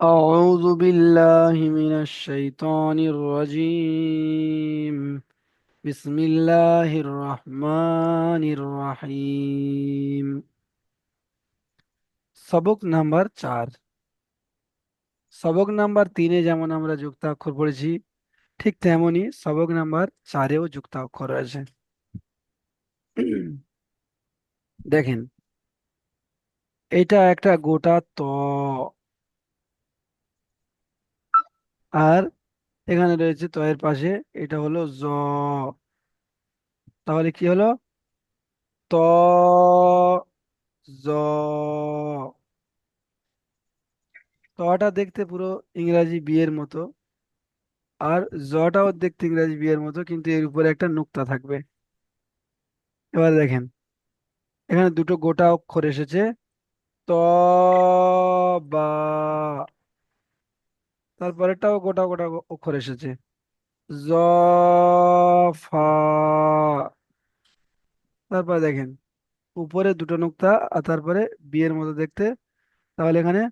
أعوذ بالله من الشيطان الرجيم. بسم الله الرحمن الرحيم। সবক নাম্বার 4। সবক নাম্বার 3-এ যেমন আমরা যুক্তাক্ষর পড়েছি, ঠিক তেমনি সবক নাম্বার 4-এও যুক্তাক্ষর রয়েছে। দেখেন, এটা একটা গোটা ত, আর এখানে রয়েছে ত এর পাশে, এটা হলো জ। তাহলে কি হলো? ত, জ। তটা দেখতে পুরো ইংরাজি বিয়ের মতো, আর জটাও দেখতে ইংরাজি বিয়ের মতো, কিন্তু এর উপরে একটা নুক্তা থাকবে। এবার দেখেন, এখানে দুটো গোটা অক্ষর এসেছে। ত, বা। তারপরেরটাও গোটা গোটা অক্ষর এসেছে। জ, ফা। তারপরে দেখেন, উপরে দুটো নুক্তা, আর তারপরে বিয়ের মতো দেখতে। তাহলে এখানে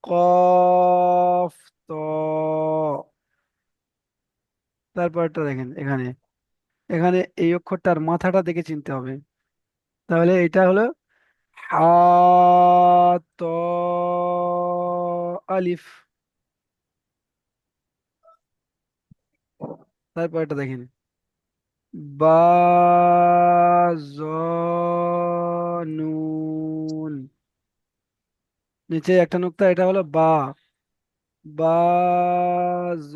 কফ, ত। তারপরটা দেখেন, এখানে এখানে এই অক্ষরটার মাথাটা দেখে চিনতে হবে। তাহলে এটা হলো হা, ত, আলিফ। তারপর এটা দেখেন, বা, জ, নুন। নিচে একটা নুক্তা, এটা হলো বা। বা, জ,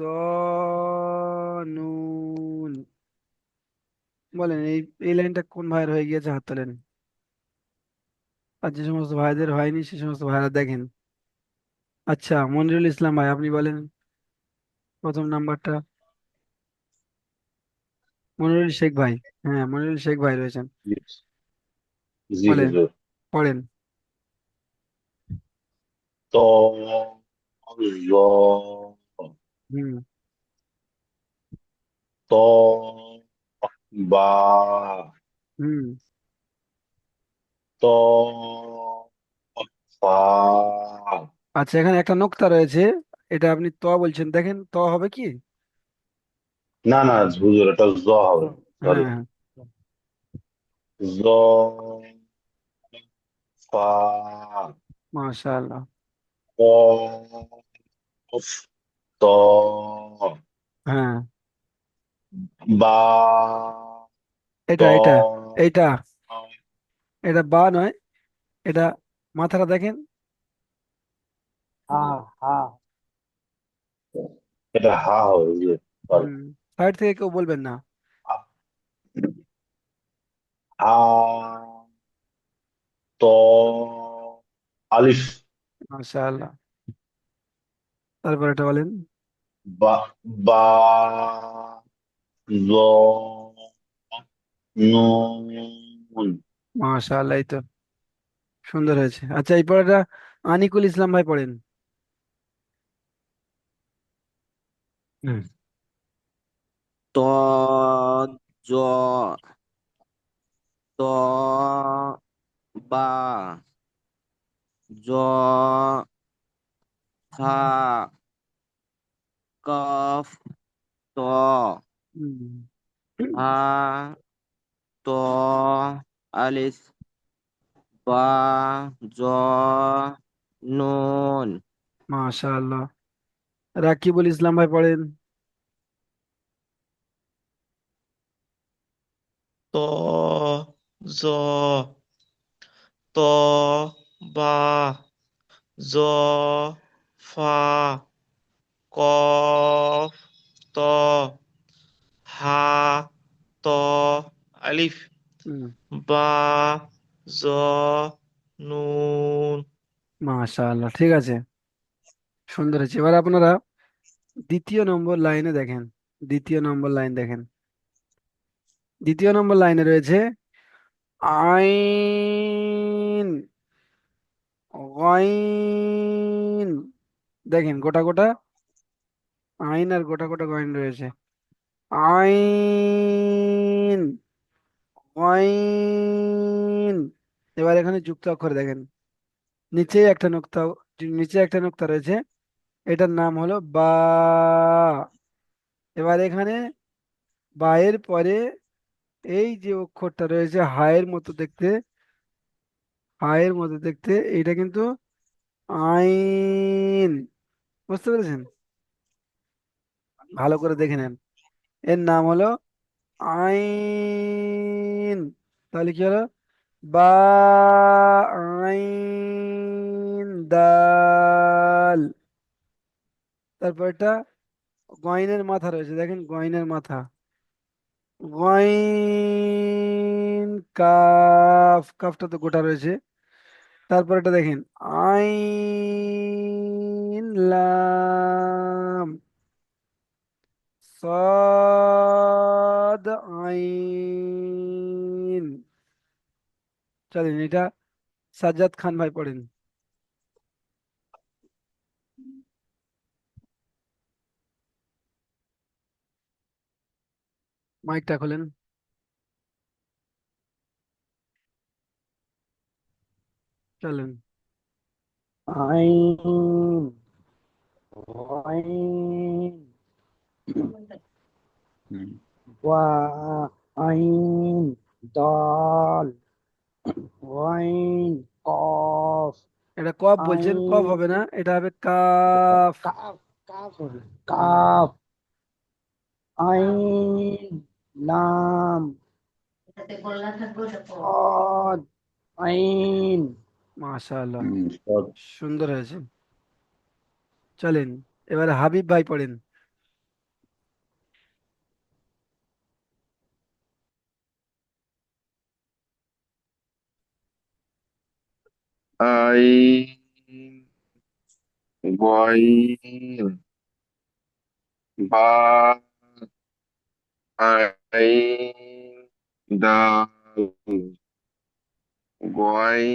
নুন। বলেন, এই লাইনটা কোন ভাইয়ের হয়ে গিয়েছে? হাত তোলেন। আর যে সমস্ত ভাইদের হয়নি, সে সমস্ত ভাইরা দেখেন। আচ্ছা, মনিরুল ইসলাম ভাই, আপনি বলেন প্রথম নাম্বারটা। মনিরুল শেখ ভাই। হ্যাঁ, মনিরুল শেখ ভাই রয়েছেন। জি জি বলেন, হুজুর। পড়েন। ত, জ, হুম। ত, বা, হুম। ত, ফা। আচ্ছা, এখানে একটা নোক্তা রয়েছে। এটা আপনি ত বলছেন, দেখেন ত হবে কি? না না হুজুর, এটা জ হবে। হ্যাঁ, সরি। হ্যাঁ। জ, ফা, মাশাআল্লাহ। কফ, ত, হ্যাঁ, বা, ত, এটা এটা এইটা এটা বা নয়, এটা মাথাটা দেখেন। হ্যাঁ হ্যাঁ, এটা হা হবে হুজুর। সরি। হুম। সাইড থেকে কেউ বলবেন না। হা, ত, আলিফ। মাশাআল্লাহ। তারপর এটা বলেন। বা, বা, জ, নুন। মাশাআল্লাহ, এই তো সুন্দর হয়েছে। আচ্ছা, এই পড়াটা আনিকুল ইসলাম ভাই পড়েন। হুম। ত, জ, ত, বা, জ, ফা, কফ, ত, হুম। হা, ত, আলিফ, বা, জ, নুন। মাশাআল্লাহ। রাকিবুল ইসলাম ভাই পড়েন। ত, জ, ত, বা, জ, ফা, কফ, ত, হা, ত, আলিফ, হুম। বা, জ, নুন। মাশাআল্লাহ, ঠিক আছে, সুন্দর হয়েছে। এবার আপনারা দ্বিতীয় নম্বর লাইনে দেখেন। দ্বিতীয় নম্বর লাইন দেখেন। দ্বিতীয় নম্বর লাইনে রয়েছে আইন, গইন। দেখেন, গোটা গোটা আইন আর গোটা গোটা গইন রয়েছে। আইন, গইন। এবার এখানে যুক্ত অক্ষর দেখেন। নিচে একটা নোক্তা, নিচে একটা নোক্তা রয়েছে। এটার নাম হলো বা। এবার এখানে বায়ের পরে এই যে অক্ষরটা রয়েছে হায়ের মতো দেখতে, হায়ের মতো দেখতে, এইটা কিন্তু আইন। বুঝতে পেরেছেন? ভালো করে দেখে নেন। এর নাম হলো আইন। তাহলে কি হলো? বা আইন দাল। তারপর এটা গয়নের মাথা রয়েছে, দেখেন গয়নের মাথা। গয়ন কাফ, কাফটা তো গোটা রয়েছে। তারপর এটা দেখেন আইন লাম সদ আইন। চলেন এটা সাজ্জাদ খান ভাই পড়েন। মাইকটা খোলেন। চলেন। আইন আইন ওয়া আইন দাল আইন কফ এটা কফ বলছেন, কফ আইন হবে না, এটা হবে কাফ। কাফ কাফ হবে কাফ আইন লাম صاد আইন মাশাআল্লাহ, সৎ। সুন্দর হয়েছে। চলেন এবারে হাবিব ভাই পড়েন। আইন গয়ন বা আইন দাল গয়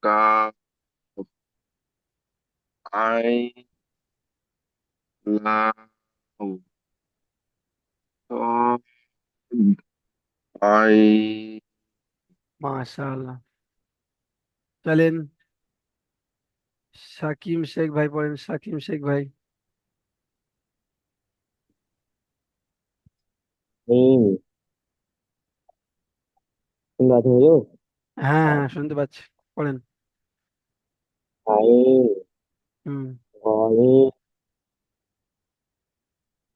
কাফ আইন লাম صاد আইন। মাশাআল্লাহ। চলেন সাকিম শেখ ভাই পড়েন, সাকিম শেখ ভাই। আইন শুনতে পাচ্ছেন হুজুর হ্যাঁ হ্যাঁ শুনতে পাচ্ছি, পড়েন। আইন হুম। গয়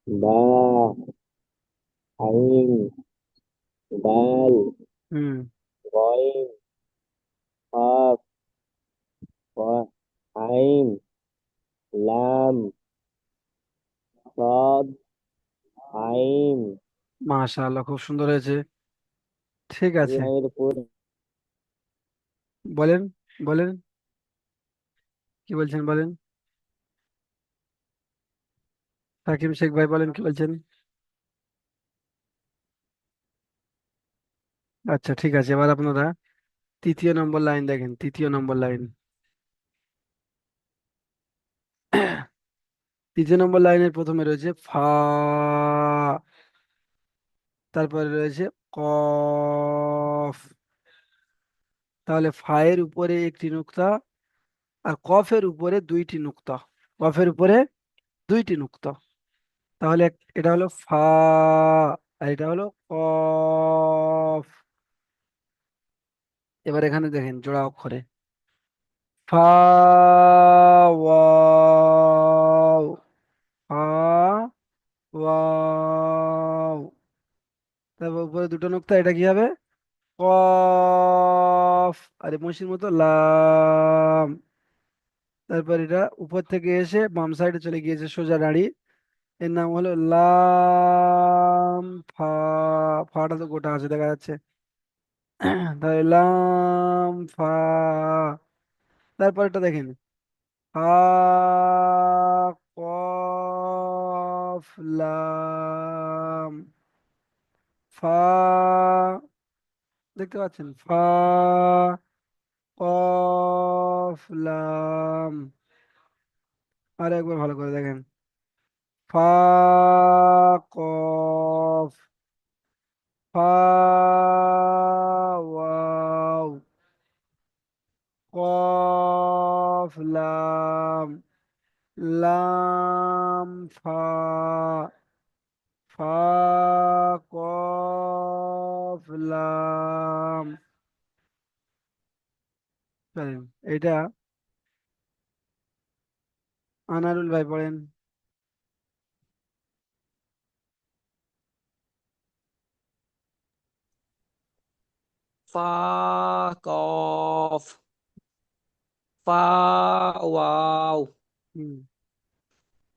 বা আইন দাল হুম। গয় কফ আইন লাম صاد আইন। মাশাআল্লাহ, খুব সুন্দর হয়েছে। ঠিক আছে, আল্লাহ এর উপর বলেন বলেন, কি বলছেন বলেন। সাকিম শেখ ভাই বলেন কি বলছেন। আচ্ছা ঠিক আছে, এবার আপনারা তৃতীয় নম্বর লাইন দেখেন, তৃতীয় নম্বর লাইন। তৃতীয় নম্বর লাইনের প্রথমে রয়েছে ফা, তারপরে রয়েছে কফ। তাহলে ফায়ের উপরে একটি নুক্তা আর কফের উপরে দুইটি নুক্তা, কফের উপরে দুইটি নুক্তা। তাহলে এটা হলো ফা আর এটা হলো কফ। এবার এখানে দেখেন জোড়া অক্ষরে ফা ওয়াও, ফা ওয়াও। তারপর উপরে দুটো নুক্তা, এটা কি হবে? কফ। আরে মসির মতো লাম। তারপর এটা উপর থেকে এসে বাম সাইডে চলে গিয়েছে সোজা দাঁড়িয়ে, এর নাম হলো লাম ফা। ফাটা তো গোটা আছে দেখা যাচ্ছে। তাহলে লাম ফা। তারপর এটা দেখেন ফা কফ লাম ফা। দেখতে পাচ্ছেন ফা কফ লাম। আর একবার ভালো করে দেখেন ফা কফ ফা ওয়াও কফ লাম, লাম ফা, ফা কফ লাম। চলেন এটা আনারুল ভাই পড়েন। ফা কফ, ফা ওয়াও, হুম,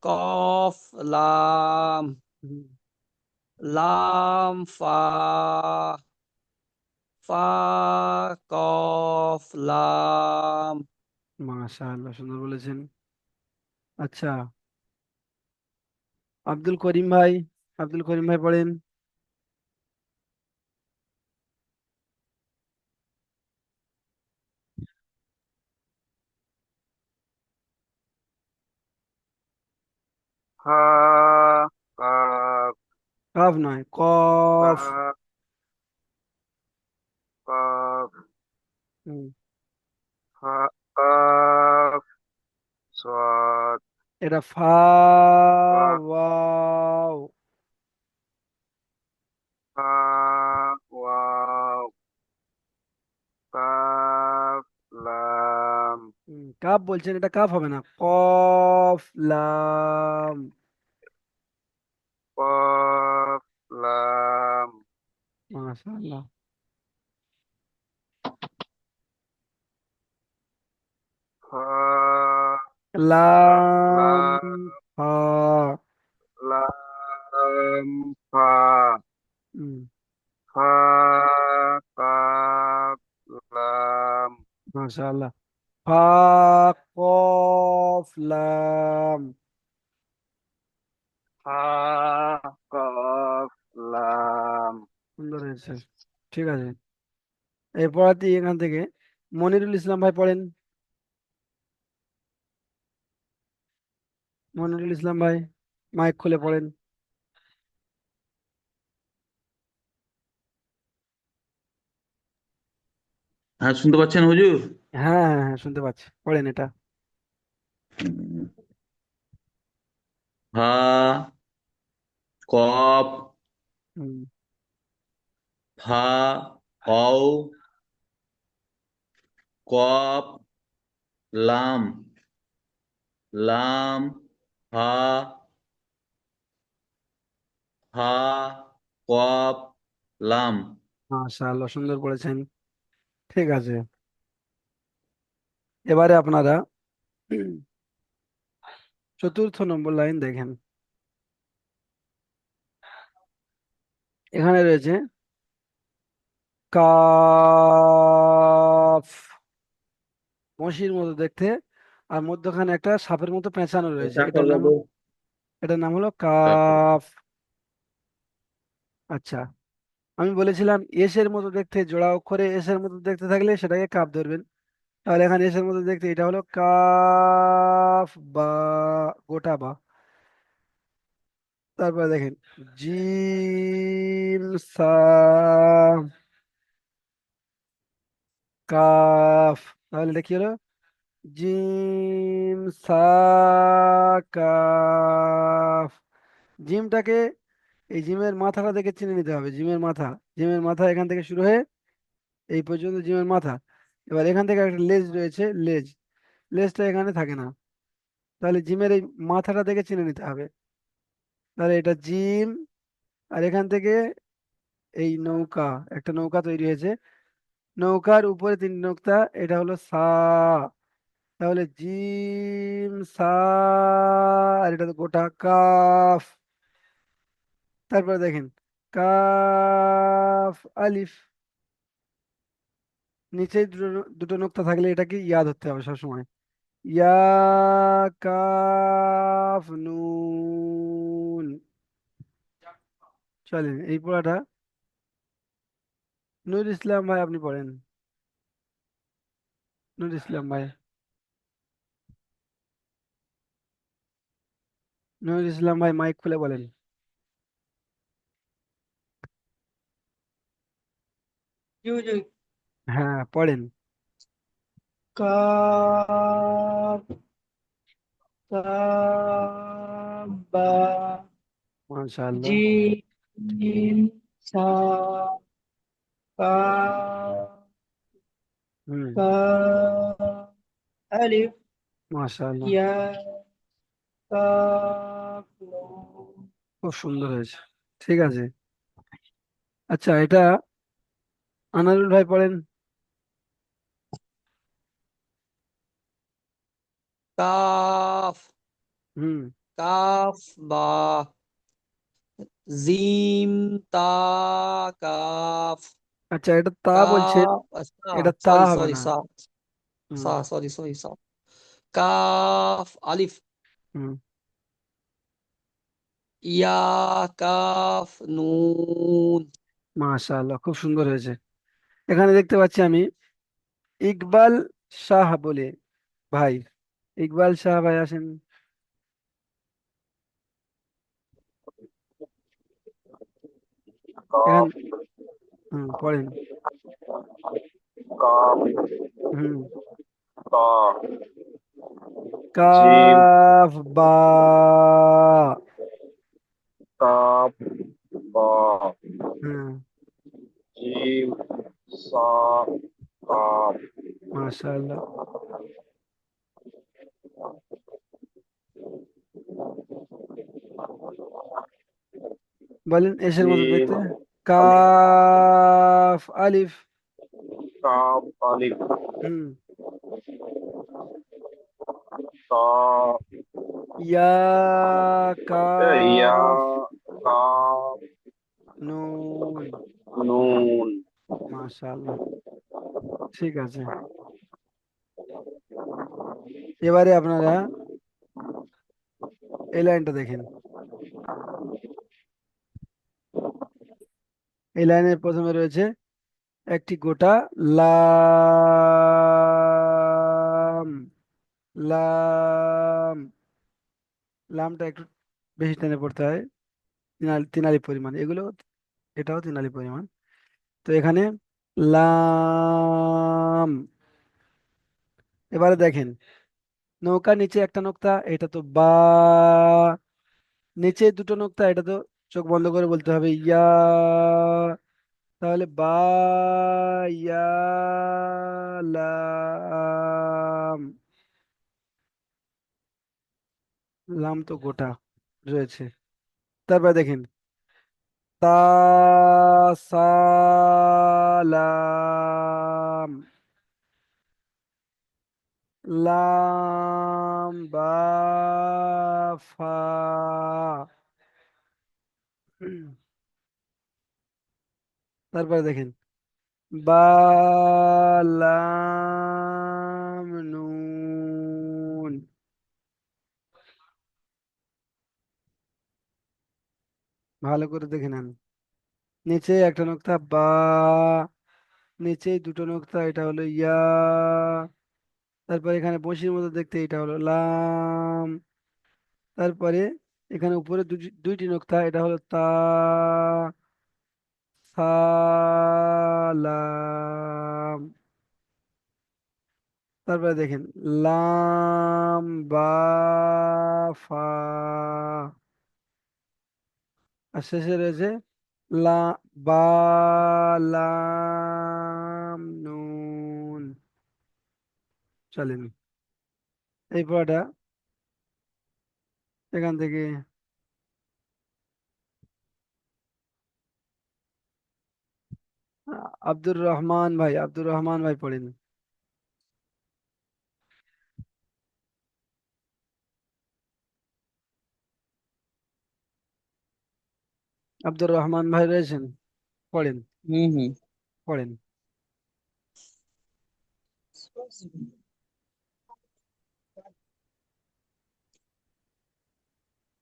কফ লাম, হুম, লাম ফা, ফা কফ লাম। মাশাআল্লাহ, সুন্দর বলেছেন। আচ্ছা, আব্দুল করিম ভাই, আব্দুল করিম ভাই পড়েন। হা কাফ কাফ নয়, কফ। কাফ কাফ হুম, হা কাফ সাদ এটা ফা কাফ ওয়াও। হা ওয়াও কাফ লাম কাফ বলছেন, এটা কাফ হবে না, কফ লাম। কফ লাম মাশাআল্লাহ। ফা লাম লাম ফা। লাম ফা হুম, ফা কাফ লাম মাশাআল্লাহ। ফা কফ লাম। ফা কফ লাম। সুন্দর হয়েছে, ঠিক আছে। এরপর এখান থেকে মনিরুল ইসলাম ভাই পড়েন। মনিরুল ইসলাম ভাই, মাইক খুলে পড়েন। হ্যাঁ, শুনতে পাচ্ছেন হুজুর? হ্যাঁ হ্যাঁ হ্যাঁ, শুনতে পাচ্ছি, পড়েন এটা। হুম। হা কফ, হুম, ফা অও, কফ লাম, লাম হা, হা কফ লাম। মাশাআল্লাহ, সুন্দর পড়েছেন, ঠিক আছে। এবারে আপনারা চতুর্থ নম্বর লাইন দেখেন। এখানে রয়েছে কাফ, মসির মতো দেখতে, আর মধ্যখানে একটা সাপের মতো পেঁচানো রয়েছে, এটা করবে তো। এটার নাম হলো তারপর কাফ। আচ্ছা, আমি বলেছিলাম এস এর মতো দেখতে, জোড়া অক্ষরে এস এর মতো দেখতে থাকলে সেটাকে কাফ ধরবেন। তাহলে এখানে এস এর মতো দেখতে, এটা হলো কাফ বা, গোটা বা। তারপরে দেখেন জিম সা কাফ, তাহলে এটা কি হলো, জিম সা কাফ। জিমটাকে, এই জিমের মাথাটা দেখে চিনে নিতে হবে, জিমের মাথা, জিমের মাথা এখান থেকে শুরু হয়ে এই পর্যন্ত জিমের মাথা। এবার এখান থেকে একটা লেজ রয়েছে, লেজ, লেজটা এখানে থাকে না, তাহলে জিমের এই মাথাটা দেখে চিনে নিতে হবে। তাহলে এটা জিম, আর এখান থেকে এই নৌকা, একটা নৌকা তৈরি হয়েছে, নৌকার উপরে তিন নোক্তা, এটা হলো সা। তাহলে জিম সা, আর এটা তো গোটা কাফ। তারপরে দেখেন কাফ আলিফ, নিচে দুটো দুটো নোক্তা থাকলে এটাকে ইয়া ধরতে হবে সবসময়, ইয়া কাফ নুন। চলেন এই পড়াটা নুর ইসলাম ভাই আপনি পড়েন। নুর ইসলাম ভাই, নুর ইসলাম ভাই মাইক খুলে বলেন। জি জি। হ্যাঁ পড়েন। কাফ সাবা, মাশাআল্লাহ। জিম, সা, কা, হুম। কা, আলিফ, মাশাআল্লাহ, ইয়া, কাফ, নুন। খুব সুন্দর হয়েছে। ঠিক আছে। আচ্ছা, এটা আনারুল ভাই পড়েন। কাফ, হুম। কাফ, বা, জিম, তা, কাফ, আচ্ছা, এটা তা বলছে, কাফ, সা, এটা তা সরি হবে সরি না। সা, হুম। সা, সরি সরি সা, কাফ, আলিফ, হুম। ইয়া, কাফ, নুন। মাশাআল্লাহ, খুব সুন্দর হয়েছে। এখানে দেখতে পাচ্ছি আমি ইকবাল শাহ বলে ভাই। ইকবাল শাহ ভাই আসেন এখান। কফ, হুম, পড়েন। কফ, হুম। ত, জিম, কাফ বা। কাফ, ব, হুম। জিম, সা, কাফ, মাশাআল্লাহ। বলেন এসের মতো জিম, দেখতে। আলিফ, কাফ আলিফ। কাফ, আলিফ, হুম। তা, ইয়া ইয়া, কাফ কাফ, নুন। নুন। মাশাআল্লাহ, ঠিক আছে। এবারে আপনারা এই লাইনটা দেখেন। এই লাইনের প্রথমে রয়েছে একটি গোটা লাম। লাম। লামটা একটু বেশি টেনে পড়তে হয়, তিনালি পরিমাণ এগুলো, এটাও তিনালি পরিমাণ। তো এখানে লাম। এবারে দেখেন, নৌকা নিচে একটা নোক্তা, এটা তো বা। নিচে দুটো নোক্তা, এটা তো চোখ বন্ধ করে বলতে হবে ইয়া। তাহলে বা, ইয়া, লাম। লাম তো গোটা রয়েছে। তারপর দেখেন তা, সা, লাম। লাম বা, ফা। তারপরে দেখেন বা, লাম, নুন। ভালো করে দেখে নেন। নিচে একটা নোক্তা বা, নিচে দুটো নোক্তা, এটা হলো ইয়া। তারপরে এখানে বসির মতো দেখতে, এটা হলো লাম। তারপরে এখানে উপরে দুইটি নোক্তা, এটা হলো তা, সালাম। তারপরে দেখেন লাম বা, ফা। আর শেষে রয়েছে লা, বা, লাম, নুন। চলেন এই পড়াটা এখান থেকে আব্দুর রহমান ভাই পড়েন। আব্দুর রহমান ভাই রয়েছেন, পড়েন। হুম হুম। পড়েন।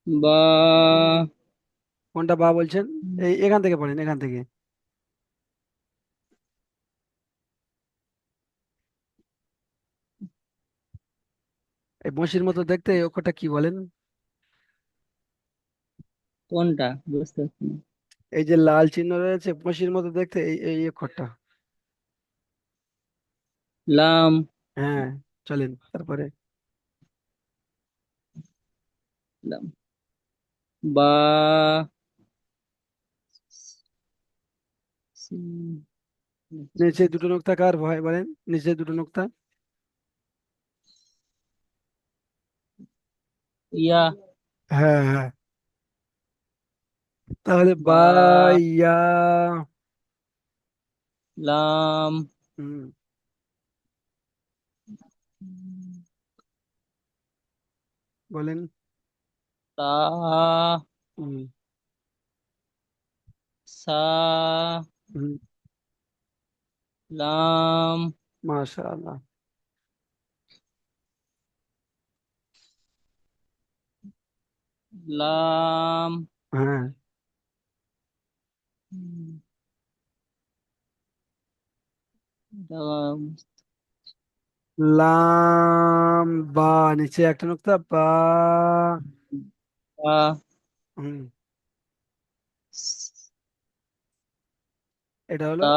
বা, কোনটা বা বলছেন? এই এখান থেকে পড়েন, এখান থেকে। এই বঁশির মতো দেখতে এই অক্ষরটা কি বলেন? কোনটা বুঝতে পারছি না। এই যে লাল চিহ্ন রয়েছে বঁশির মতো দেখতে, এই এই অক্ষরটা। লাম, হ্যাঁ, চলেন তারপরে। লাম বা সিন নিচে দুটো নোক্তা কার ভয় বলেন, নিচে দুটো নোক্তা। ইয়া হ্যাঁ হ্যাঁ, তাহলে বা, বা ইয়া। লাম হুম, বলেন। তা হুম। সা হুম, লাম মাশাআল্লাহ। লাম হ্যাঁ, লাম লাম বা, নিচে একটা নোক্তা বা। বা হুম, এটা হলো তা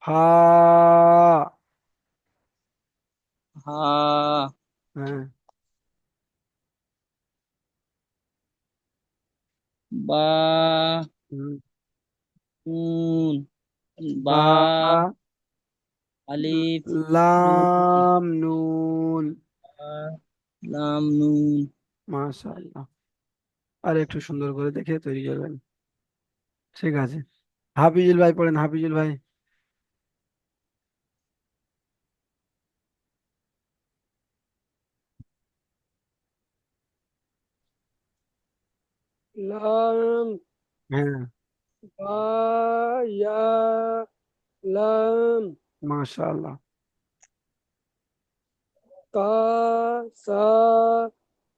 ফা। হা হ্যাঁ, বা হুম, নুন বা বা, আলিফ নুন লাম নুন। বা, লাম নুন মাশাআল্লাহ। আর একটু সুন্দর করে দেখে তৈরি করবেন। ঠিক আছে, হাফিজুল ভাই পড়েন, হাফিজুল ভাই। লাম হ্যাঁ, বা ইয়া লাম মাশাআল্লাহ। কা সা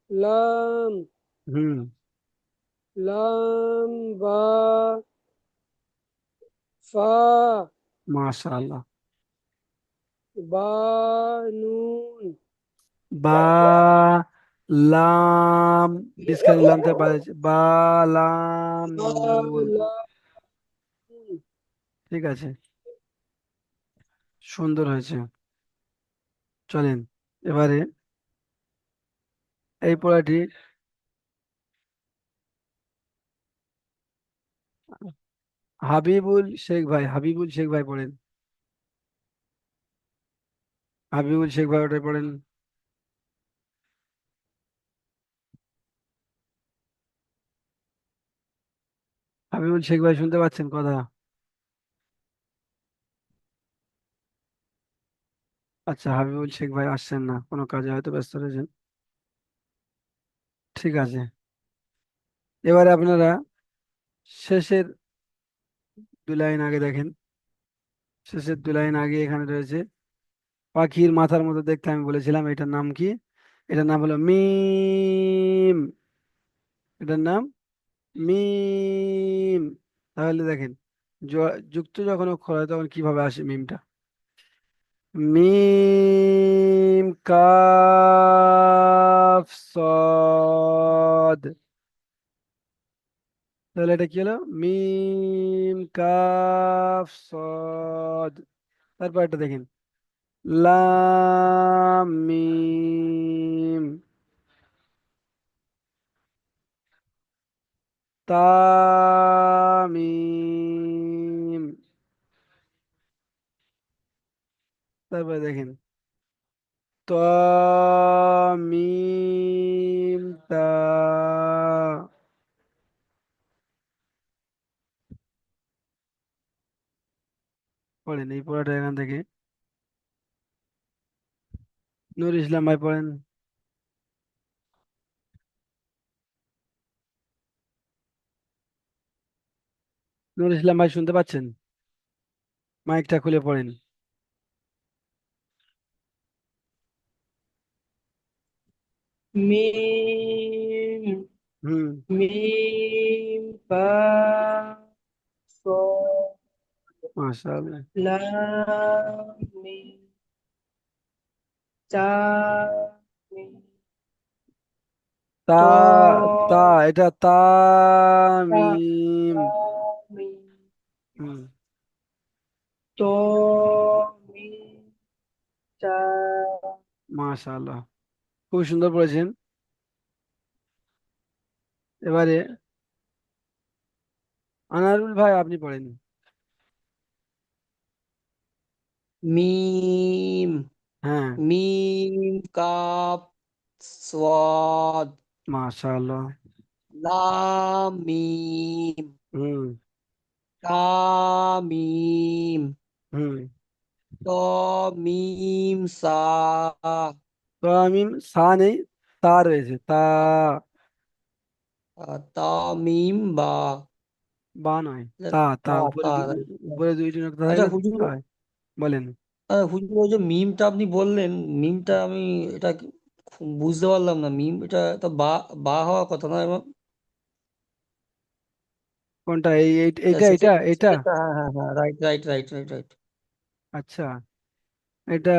লাম হুম, লাম বা ফা মাশাআল্লাহ। বা নুন বা, লাম, বিস্কারি লামতে পারে, বা, লাম বা নুন। লাম ঠিক আছে, সুন্দর হয়েছে। চলেন এবারে এই পড়াটি হাবিবুল শেখ ভাই, হাবিবুল শেখ ভাই পড়েন, হাবিবুল শেখ ভাই ওটাই পড়েন। হাবিবুল শেখ ভাই শুনতে পাচ্ছেন কথা? আচ্ছা, হাবিবুল শেখ ভাই আসছেন না, কোনো কাজে হয়তো ব্যস্ত রয়েছেন। ঠিক আছে, এবারে আপনারা শেষের 2 লাইন আগে দেখেন। শেষের 2 লাইন আগে এখানে রয়েছে পাখির মাথার মতো দেখতে, আমি বলেছিলাম এটার নাম কি? এটার নাম হলো মিম। এটার নাম মিম। তাহলে দেখেন, যুক্ত যখন অক্ষর হয় তখন কিভাবে আসে মিমটা। মিম কাফ সদ। তাহলে এটা কি হলো? মিম কাফ সদ। তারপর এটা দেখেন, লাম মিম, তামিম। তারপরে দেখেন, মিম তা। পড়েন এই পড়াটা এখান থেকে। নূর ইসলাম ভাই পড়েন। নূর ইসলাম ভাই শুনতে পাচ্ছেন? মাইকটা খুলে পড়েন। মিম হুম, মিম বা সা মাশাআল্লাহ। লাম মিম তা মিম তা, ত তা, এটা তা তামিম। মিম হুম, ত মিম তা মাশাআল্লাহ, খুব সুন্দর পড়েছেন। এবারে আনারুল ভাই আপনি পড়েন। মিম হ্যাঁ, মিম কাপ সোয়াদ মাশাআল্লাহ। লাম মিম হুম। তামিম হুম। তমিম সা তো আমি সা নেই, তা রয়েছে, তা। তামিম বা বা নয়, তা তা তা উপরে তা উপরে দুইটি নক্তা আচ্ছা থাকলে হুজুর, তা হয়। বলেন। হুজুর ওই যে মিমটা আপনি বললেন, মিমটা আমি এটা বুঝতে পারলাম না। মিম এটা তো বা বা হওয়ার কথা না? এবং কোনটা? এইটা শেষে এটা এটা শেষেরটা, হ্যাঁ হ্যাঁ হ্যাঁ, right right right right right. আচ্ছা, এটা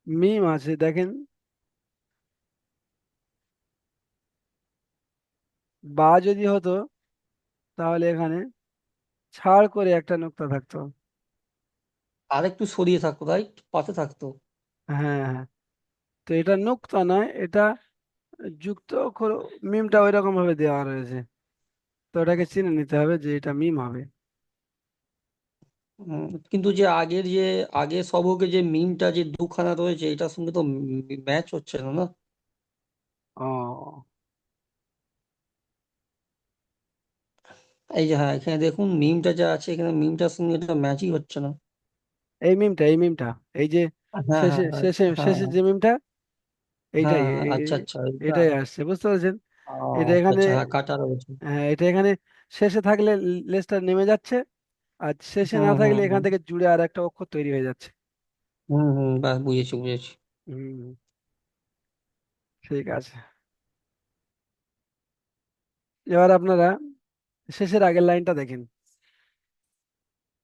মিম আছে দেখেন, বা যদি হতো তাহলে এখানে ছাড় করে একটা নোক্তা থাকতো। আর একটু সরিয়ে থাকতো, রাইট, পাশে থাকতো। হ্যাঁ, হ্যাঁ। তো এটা নোক্তা নয়, এটা যুক্ত অক্ষর। মিমটা ওই রকম ভাবে দেওয়া রয়েছে, তো ওটাকে চিনে নিতে হবে যে এটা মিম হবে। কিন্তু যে আগের যে আগের সবকে যে মিমটা যে দুখানা রয়েছে, এটার সঙ্গে তো ম্যাচ হচ্ছে না, না? ও, এই যে হ্যাঁ, এখানে দেখুন মিমটা যা আছে, এখানে মিমটার সঙ্গে এটা ম্যাচই হচ্ছে না। এই মিমটা এই যে হ্যাঁ শেষে হ্যাঁ হ্যাঁ শেষে হ্যাঁ শেষে যে মিমটা, হ্যাঁ এইটাই হ্যাঁ, আচ্ছা আচ্ছা, এইটা। এটাই আসছে, বুঝতে পারছেন? এটা আচ্ছা এখানে, আচ্ছা, হ্যাঁ, কাটা রয়েছে। হ্যাঁ এটা এখানে শেষে থাকলে লেজটা নেমে যাচ্ছে, আর শেষে হুম না হুম থাকলে এখান হুম থেকে জুড়ে আর একটা অক্ষর তৈরি হয়ে যাচ্ছে। হুম হুম, বাস বুঝেছি বুঝেছি। হুম। ঠিক আছে, এবার আপনারা শেষের আগের লাইনটা দেখেন।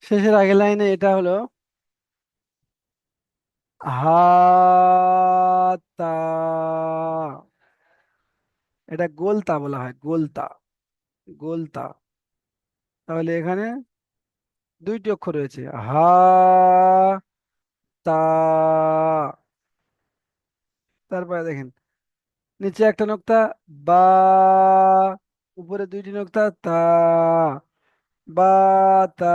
শেষের আগের লাইনে এটা হলো হাতা, এটা গোলতা বলা হয়, গোলতা, গোলতা। তাহলে এখানে দুইটি অক্ষর রয়েছে, হা, তা। তারপরে দেখেন নিচে একটা নোক্তা, বা, উপরে দুইটি নোক্তা, তা, বা, তা।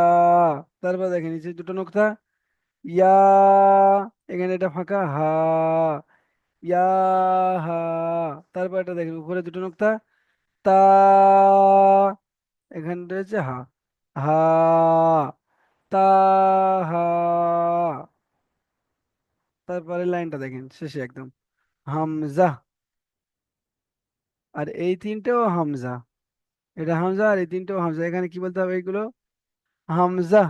তারপর দেখেন নিচে দুটো নোক্তা, ইয়া, এখানে এটা ফাঁকা, হা, ইয়া, হা। তারপর এটা দেখেন উপরে দুটো নোক্তা, তা, এখানে রয়েছে হা, হা, তা, হা। তারপরে লাইনটা দেখেন শেষে একদম হামজা, আর এই তিনটেও হামজা। এটা হামজা আর এই তিনটেও হামজা। এখানে কি বলতে হবে এইগুলো? হামজা,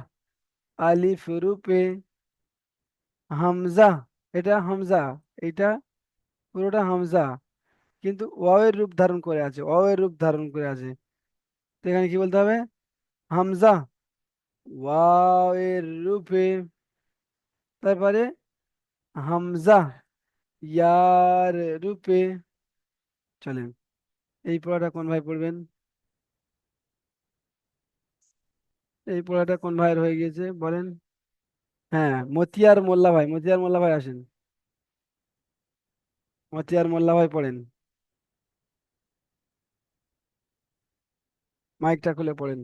আলিফ রূপে হামজা, এটা হামজা, এটা পুরোটা হামজা, কিন্তু ওয়াওয়ের রূপ ধারণ করে আছে, ওয়াওয়ের রূপ ধারণ করে আছে। তো এখানে কি বলতে হবে? হামজা ওয়াওয়ের রূপে, তারপরে হামজা ইয়ার রূপে। চলেন, এই পড়াটা কোন ভাই পড়বেন? এই পড়াটা কোন ভাইয়ের হয়ে গিয়েছে বলেন? হ্যাঁ, মতিয়ার মোল্লা ভাই, মতিয়ার মোল্লা ভাই আসেন, মতিয়ার মোল্লা ভাই পড়েন, মাইকটা খুলে পড়েন।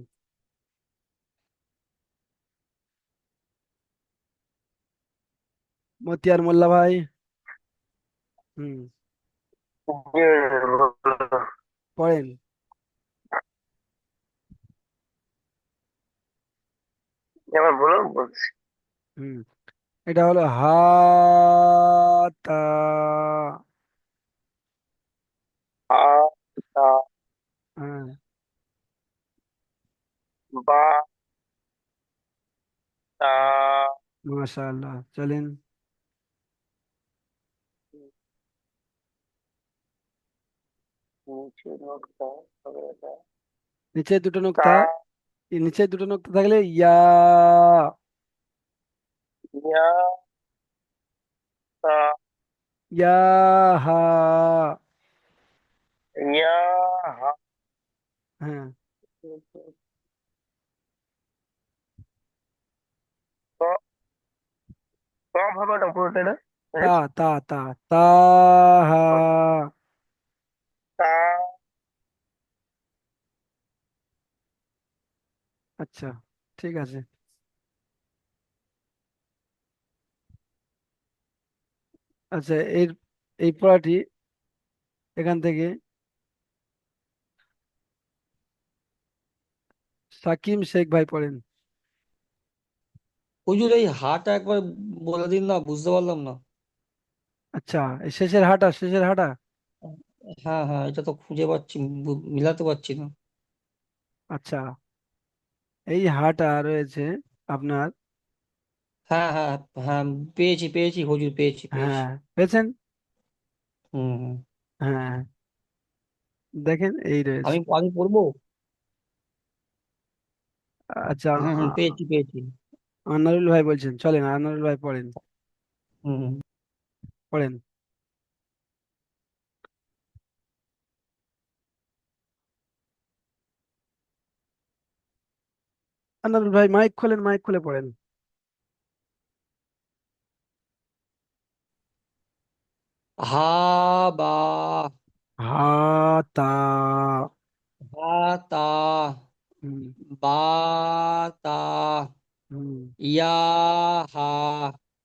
মতিয়ার মোল্লা ভাই। হুম, পড়েন। এবার বলুন, বলছি। হুম, এটা হলো হাতা। আ, তা, হ্যাঁ, বা, তা, মাশাআল্লাহ। চলেন, নিচে নোকতা, তবে এটা নিচে দুটো তা, নোক্তা, এই নিচে দুটো নোক্তা থাকলে ইয়া, ইয়া, তা, ইয়া, হা। ইয়া, হা। হ্যাঁ, ক- কম হবে ওটা পুরোটা এটা? তা, তা, তা, তা, হা। তা, আচ্ছা, ঠিক আছে। আচ্ছা, এই পড়াটি এখান থেকে সাকিম শেখ ভাই পড়েন। হুজুর এই হাটা একবার বলে দিন না, বুঝতে পারলাম না। আচ্ছা, এই শেষের হাটা। হ্যাঁ হ্যাঁ, এটা তো খুঁজে পাচ্ছি, মিলাতে পারছি না। আচ্ছা, এই হাটা রয়েছে আপনার। হ্যাঁ হ্যাঁ হ্যাঁ, পেয়েছি পেয়েছি হুজুর, পেয়েছি পেয়েছি। হ্যাঁ, পেয়েছেন। হুম হুম। হ্যাঁ, দেখেন এই রয়েছে। আমি আমি পড়বো। আচ্ছা, হুম হুম, পেয়েছি পেয়েছি। আনারুল ভাই বলছেন, চলেন আনারুল ভাই পড়েন। হুম হুম। পড়েন। আনারুল ভাই মাইক খোলেন, মাইক খুলে পড়েন। হা বা, হাতা। হা তা, হুম। বা তা, হুম। ইয়া হা,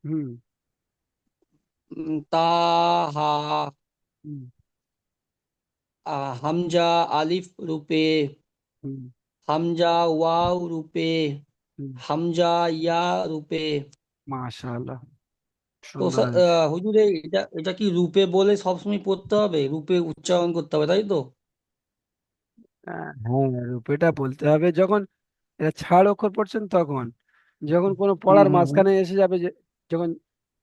হুম। তা হা, হুম। হামজা আলিফ রূপে, হুম। হামজা ওয়াও রূপে, হুম। হামজা ইয়া রূপে। মাশাআল্লাহ, তো সুন্দর হয়েছে। হুজুর এটা এটা কি রূপে বলে সবসময় পড়তে হবে, রূপে উচ্চারণ করতে হবে, তাই তো? হ্যাঁ, রূপেটা বলতে হবে যখন এটা ছাড় অক্ষর পড়ছেন তখন। যখন কোনো হুম পড়ার হুম হুম মাঝখানে এসে যাবে, যে যখন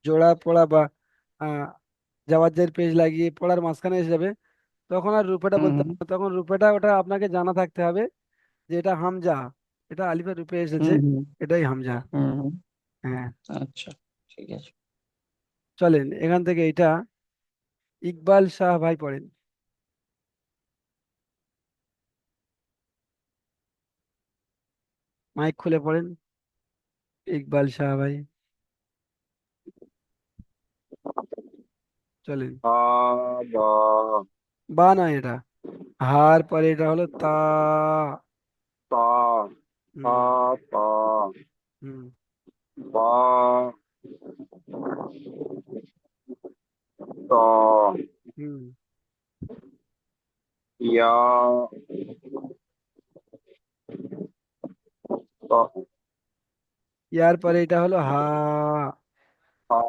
জোড়া পড়া বা আহ জাওয়াজের পেজ লাগিয়ে পড়ার মাঝখানে এসে যাবে, তখন আর রূপেটা হুম বলতে হুম হবে না। তখন রূপেটা ওটা আপনাকে জানা থাকতে হবে যে এটা হামজা, এটা আলিফের রূপে এসেছে, হুম হুম এটাই হামজা। হুম হুম। হ্যাঁ, আচ্ছা, ঠিক আছে। চলেন এখান থেকে এটা ইকবাল শাহ ভাই পড়েন। মাইক খুলে পড়েন, ইকবাল শাহ ভাই, চলেন। হা বা, বা না, এটা হার পরে এটা হলো তা। তা, হা হুম। তা, হুম। বা, তা, হুম। ইয়া, তা, ইয়ার পরে এটা হলো হা। হা,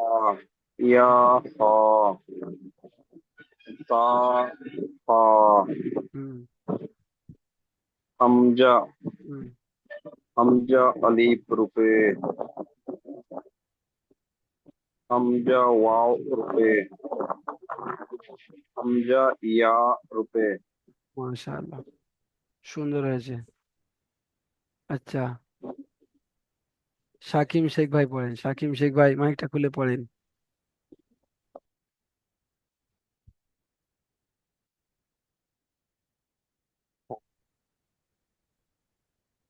ইয়া, হা, তা, হা, হুম। হামজা, হুম। হামজা আলিফ রূপে, হামজা ওয়াও রূপে, হামজা ইয়া রূপে। মাশাআল্লাহ, সুন্দর হয়েছে। আচ্ছা, সাকিম শেখ ভাই পড়েন, সাকিম শেখ ভাই মাইকটা খুলে পড়েন।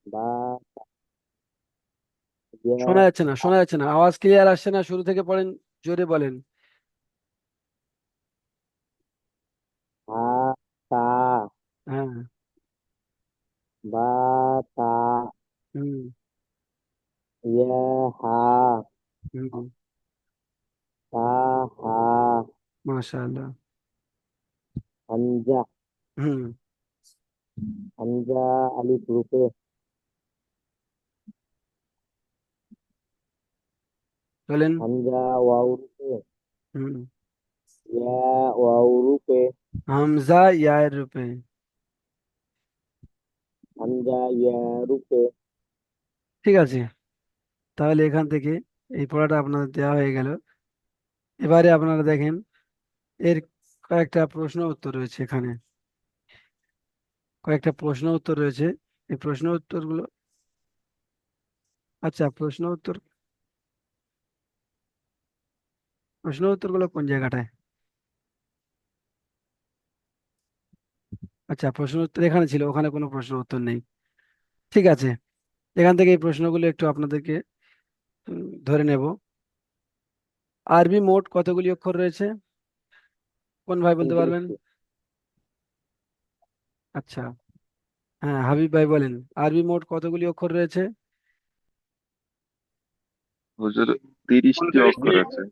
বা, ইয়া, শোনা যাচ্ছে না, শোনা যাচ্ছে না, আওয়াজ ক্লিয়ার আসছে না, শুরু থেকে পড়েন, জোরে বলেন। হা তা, হ্যাঁ। বা তা, হুম। ইয়া হা, হুম। তা হা, মাশাআল্লাহ। হামজা, হুম। হামজা আলিফ রূপে, চলেন। হামজা ওয়াও রূপে, হুম। ইয়া ওয়াও রূপে, হামজা ইয়ার রূপে। হামজা ইয়া রূপে। ঠিক আছে, তাহলে এখান থেকে এই পড়াটা আপনাদের দেওয়া হয়ে গেল। এবারে আপনারা দেখেন, এর কয়েকটা প্রশ্ন উত্তর রয়েছে এখানে, কয়েকটা প্রশ্ন উত্তর রয়েছে। এই প্রশ্ন উত্তরগুলো, আচ্ছা প্রশ্ন উত্তরগুলো কোন জায়গাটায়? আচ্ছা, প্রশ্ন উত্তর এখানে ছিল, ওখানে কোনো প্রশ্ন উত্তর নেই। ঠিক আছে, এখান থেকে এই প্রশ্নগুলো একটু আপনাদেরকে ধরে নেব। আরবি মোট কতগুলি অক্ষর রয়েছে? কোন ভাই বলতে পারবেন? 29টি। আচ্ছা, হ্যাঁ, হাবিব ভাই বলেন, আরবি মোট কতগুলি অক্ষর রয়েছে? হুজুর 30টি অক্ষর আছে।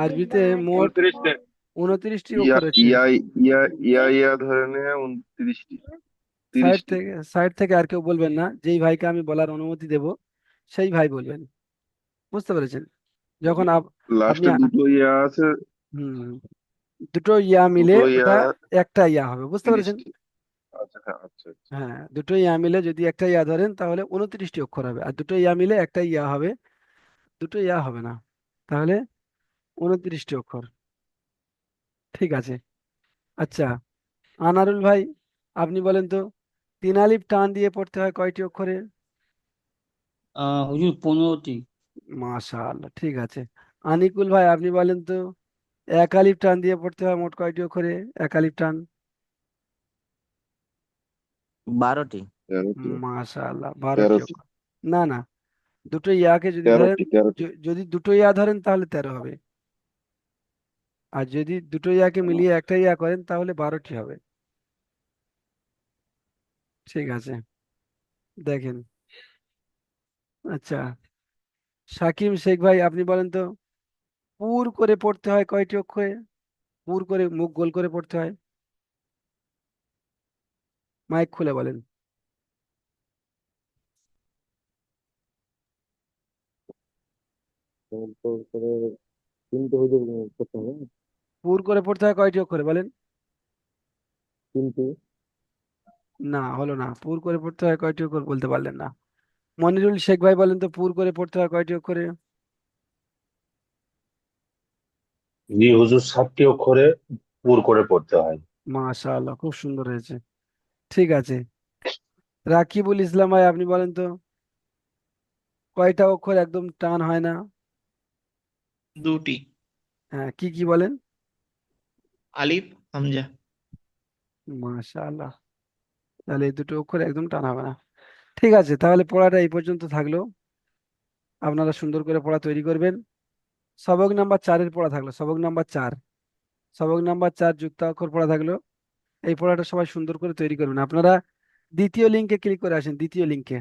আরবিতে মোট 29টি ইয়া অক্ষর আছে। ইয়া ইয়া ইয়া ইয়া ধরে নিয়ে 29টি সাইড 30টি। থেকে আর কেউ বলবেন না, যেই ভাইকে আমি বলার অনুমতি দেব সেই ভাই বলবেন। বুঝতে পেরেছেন? যখন আপনি লাস্টে দুটো ইয়া আছে, হুম দুটো ইয়া মিলে দুটো ইয়া ওটা একটা ইয়া হবে। বুঝতে পেরেছেন? 30টি। আচ্ছা, হ্যাঁ, আচ্ছা আচ্ছা। হ্যাঁ, দুটো ইয়া মিলে যদি একটা ইয়া ধরেন তাহলে 29টি অক্ষর হবে, আর দুটো ইয়া মিলে একটা ইয়া হবে, দুটো ইয়া হবে না, তাহলে 29টি অক্ষর। ঠিক আছে। আচ্ছা, আনারুল ভাই, আপনি বলেন তো, তিন আলিফ টান দিয়ে পড়তে হয় কয়টি অক্ষরে? হুজুর 15টি। মাশাআল্লাহ, ঠিক আছে। আনিকুল ভাই, আপনি বলেন তো, এক আলিফ টান দিয়ে পড়তে হয় মোট কয়টি অক্ষরে? এক আলিফ টান। 12টি। 13টি। মাশাআল্লাহ, 12টি 13টি। অক্ষর। না না, দুটো ইয়াকে যদি ধরেন, 13টি। যদি দুটো ইয়া ধরেন তাহলে 13 হবে, আর যদি দুটো ইয়াকে মিলিয়ে একটা ইয়া করেন তাহলে 12টি হবে। ঠিক আছে, দেখেন। আচ্ছা, সাকিব শেখ ভাই, আপনি বলেন তো, পুর করে পড়তে হয় কয়টি অক্ষরে? পুর করে, মুখ গোল করে পড়তে হয়। মাইক খুলে বলেন। তারপর করে 3টে হুজুর করতে হবে। পুর করে পড়তে হয় কয়টি অক্ষরে বলেন? 3টি। না, হলো না, পুর করে পড়তে হয় কয়টি অক্ষর বলতে পারলেন না। মনিরুল শেখ ভাই বলেন তো, পুর করে পড়তে হয় কয়টি অক্ষরে? জি হুজুর, 7টি অক্ষরে পুর করে পড়তে হয়। মাশাআল্লাহ, খুব সুন্দর হয়েছে। ঠিক আছে, রাকিবুল ইসলাম ভাই, আপনি বলেন তো, কয়টা অক্ষর একদম টান হয় না? দুটি। হ্যাঁ, কি কি বলেন? আলিফ, হামজা। মাশাআল্লাহ, তাহলে এই দুটো অক্ষর একদম টান হবে না। ঠিক আছে, তাহলে পড়াটা এই পর্যন্ত থাকলো। আপনারা সুন্দর করে পড়া তৈরি করবেন। সবক নাম্বার 4-এর পড়া থাকলো, সবক নাম্বার 4, সবক নাম্বার 4 যুক্তাক্ষর পড়া থাকলো। এই পড়াটা সবাই সুন্দর করে তৈরি করবেন। আপনারা দ্বিতীয় লিঙ্কে ক্লিক করে আসেন, দ্বিতীয় লিঙ্কে।